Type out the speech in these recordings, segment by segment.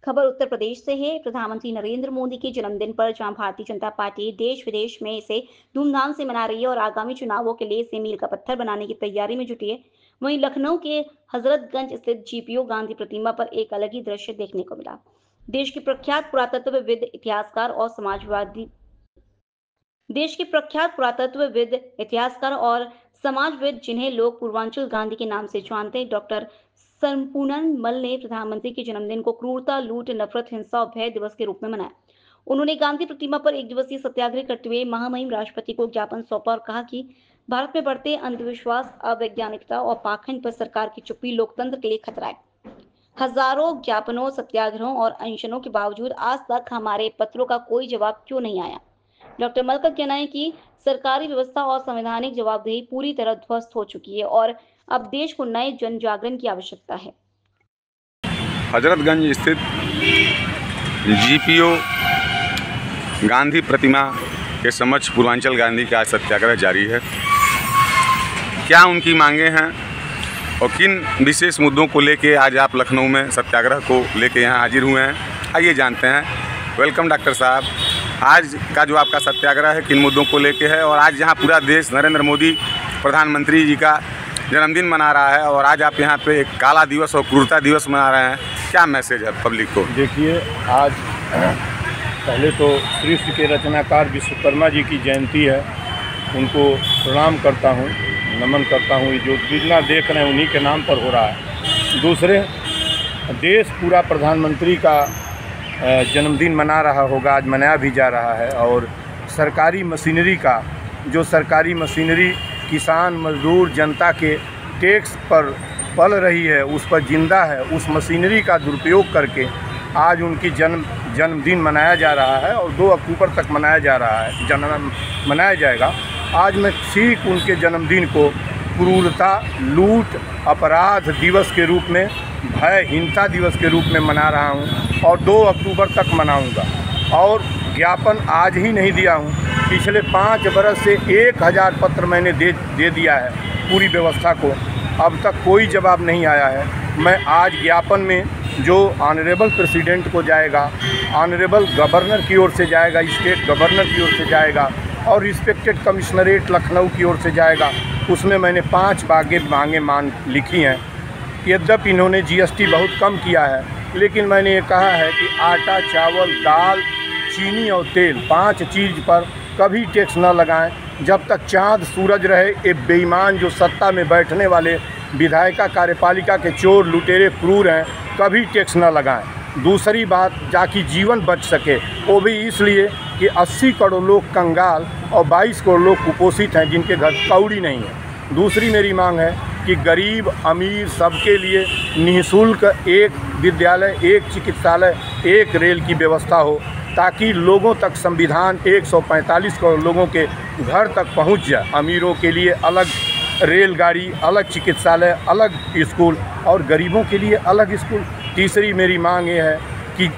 खबर उत्तर प्रदेश से है। प्रधानमंत्री नरेंद्र मोदी के जन्मदिन पर जहां भारतीय जनता पार्टी देश विदेश में इसे धूमधाम से मना रही है और आगामी चुनावों के लिए इसे मील का पत्थर बनाने की तैयारी में जुटी है, वहीं लखनऊ के हजरतगंज स्थित जीपीओ गांधी प्रतिमा पर एक अलग ही दृश्य देखने को मिला। देश के प्रख्यात पुरातत्वविद इतिहासकार और समाजविद जिन्हें लोग पूर्वांचल गांधी के नाम से जानते हैं, डॉक्टर सरपूनन मल ने प्रधानमंत्री के जन्मदिन को क्रूरता, लूट, नफरत, हिंसा और भय दिवस के रूप में मनाया। उन्होंने गांधी प्रतिमा पर एक दिवसीय सत्याग्रह करते हुए महामहिम राष्ट्रपति को ज्ञापन सौंपा और कहा कि भारत में बढ़ते अंधविश्वास, अवैज्ञानिकता और पाखंड पर सरकार की चुप्पी लोकतंत्र के लिए खतरा है। हजारों ज्ञापनों, सत्याग्रहों और अनशनों के बावजूद आज तक हमारे पत्रों का कोई जवाब क्यों नहीं आया? डॉक्टर मल का कहना है कि सरकारी व्यवस्था और संवैधानिक जवाबदेही पूरी तरह ध्वस्त हो चुकी है और अब देश को नए जन जागरण की आवश्यकता है। हजरतगंज स्थित जीपीओ गांधी प्रतिमा के समक्ष पूर्वांचल गांधी का सत्याग्रह जारी है। क्या उनकी मांगे हैं और किन विशेष मुद्दों को लेके आज आप लखनऊ में सत्याग्रह को लेके यहाँ हाजिर हुए हैं, आइए जानते हैं। वेलकम डॉक्टर साहब, आज का जो आपका सत्याग्रह है किन मुद्दों को लेके है और आज यहाँ पूरा देश नरेंद्र मोदी प्रधानमंत्री जी का जन्मदिन मना रहा है और आज आप यहाँ पे एक काला दिवस और क्रूरता दिवस मना रहे हैं, क्या मैसेज है पब्लिक को? देखिए, आज पहले तो सृष्टि के रचनाकार विश्वकर्मा जी की जयंती है, उनको प्रणाम करता हूँ, नमन करता हूँ। जो जितना देख रहे हैं उन्हीं के नाम पर हो रहा है। दूसरे, देश पूरा प्रधानमंत्री का जन्मदिन मना रहा होगा, आज मनाया भी जा रहा है। और सरकारी मशीनरी किसान, मजदूर, जनता के टैक्स पर पल रही है, उस पर जिंदा है, उस मशीनरी का दुरुपयोग करके आज उनकी जन्मदिन मनाया जा रहा है और 2 अक्टूबर तक मनाया जाएगा। आज मैं ठीक उनके जन्मदिन को क्रूरता, लूट, अपराध दिवस के रूप में, भय, हिंसा दिवस के रूप में मना रहा हूं और 2 अक्टूबर तक मनाऊंगा। और ज्ञापन आज ही नहीं दिया हूं, पिछले 5 बरस से 1000 पत्र मैंने दे दिया है पूरी व्यवस्था को, अब तक कोई जवाब नहीं आया है। मैं आज ज्ञापन में जो ऑनरेबल प्रेसिडेंट को जाएगा, ऑनरेबल गवर्नर की ओर से जाएगा, स्टेट गवर्नर की ओर से जाएगा और रिस्पेक्टेड कमिश्नरेट लखनऊ की ओर से जाएगा, उसमें मैंने 5 मांगे लिखी हैं। यद्यपि इन्होंने जीएसटी बहुत कम किया है, लेकिन मैंने ये कहा है कि आटा, चावल, दाल, चीनी और तेल 5 चीज़ पर कभी टैक्स न लगाएं जब तक चाँद सूरज रहे। ये बेईमान जो सत्ता में बैठने वाले विधायिका, कार्यपालिका के चोर, लुटेरे, क्रूर हैं, कभी टैक्स न लगाएं। दूसरी बात, ताकि जीवन बच सके, वो भी इसलिए कि 80 करोड़ लोग कंगाल और 22 करोड़ लोग कुपोषित हैं जिनके घर कौड़ी नहीं है। दूसरी मेरी मांग है कि गरीब, अमीर सबके लिए निःशुल्क एक विद्यालय, एक चिकित्सालय, एक रेल की व्यवस्था हो, ताकि लोगों तक संविधान 145 करोड़ लोगों के घर तक पहुंच जाए। अमीरों के लिए अलग रेलगाड़ी, अलग चिकित्सालय, अलग स्कूल और गरीबों के लिए अलग स्कूल। तीसरी मेरी मांग ये है कि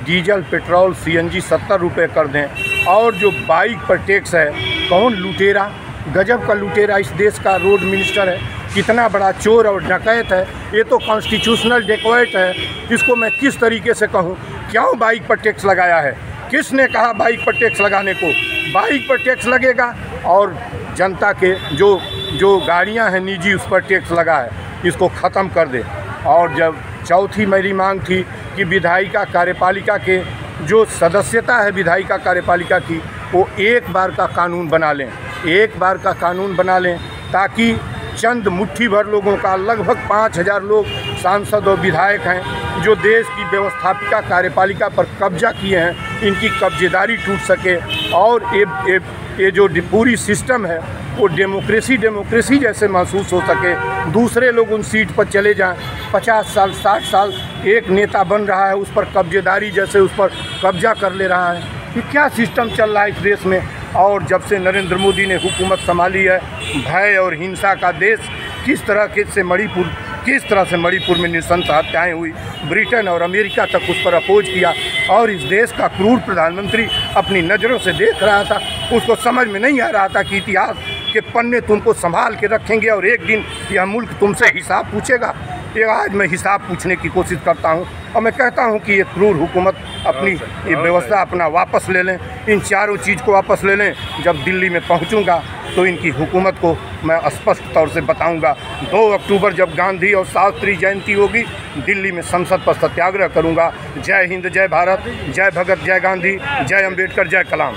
डीजल, पेट्रोल, सीएनजी 70 रुपये कर दें। और जो बाइक पर टैक्स है, कौन लुटेरा, गजब का लुटेरा इस देश का रोड मिनिस्टर है, कितना बड़ा चोर और डकैत है, ये तो कॉन्स्टिट्यूशनल डेकोइट है। इसको मैं किस तरीके से कहूँ, क्यों बाइक पर टैक्स लगाया है? किसने कहा बाइक पर टैक्स लगाने को? बाइक पर टैक्स लगेगा और जनता के जो गाड़ियां हैं निजी, उस पर टैक्स लगा है, इसको ख़त्म कर दे। और जब चौथी मेरी मांग थी कि विधायिका, कार्यपालिका के जो सदस्यता है विधायिका, कार्यपालिका की, वो एक बार का कानून बना लें, ताकि चंद मुट्ठी भर लोगों का, लगभग 5000 लोग सांसद और विधायक हैं जो देश की व्यवस्थापिका, कार्यपालिका पर कब्जा किए हैं, इनकी कब्जेदारी टूट सके और ये जो पूरी सिस्टम है वो डेमोक्रेसी जैसे महसूस हो सके। दूसरे लोग उन सीट पर चले जाएं, 50 साल 60 साल एक नेता बन रहा है, उस पर कब्जेदारी जैसे उस पर कब्जा कर ले रहा है। ये क्या सिस्टम चल रहा है इस देश में? और जब से नरेंद्र मोदी ने हुकूमत संभाली है, भय और हिंसा का देश, किस तरह से मणिपुर में नृशंस हत्याएँ हुई, ब्रिटेन और अमेरिका तक उस पर अपोज किया और इस देश का क्रूर प्रधानमंत्री अपनी नज़रों से देख रहा था। उसको समझ में नहीं आ रहा था कि इतिहास के पन्ने तुमको संभाल के रखेंगे और एक दिन यह मुल्क तुमसे हिसाब पूछेगा। ये आज मैं हिसाब पूछने की कोशिश करता हूँ और मैं कहता हूँ कि ये क्रूर हुकूमत अपनी ये व्यवस्था अपना वापस ले लें, इन चारों चीज़ को वापस ले लें। जब दिल्ली में पहुँचूँगा तो इनकी हुकूमत को मैं स्पष्ट तौर से बताऊँगा। 2 अक्टूबर जब गांधी और शास्त्री जयंती होगी, दिल्ली में संसद पर सत्याग्रह करूँगा। जय हिंद, जय भारत, जय भगत, जय गांधी, जय अम्बेडकर, जय कलाम।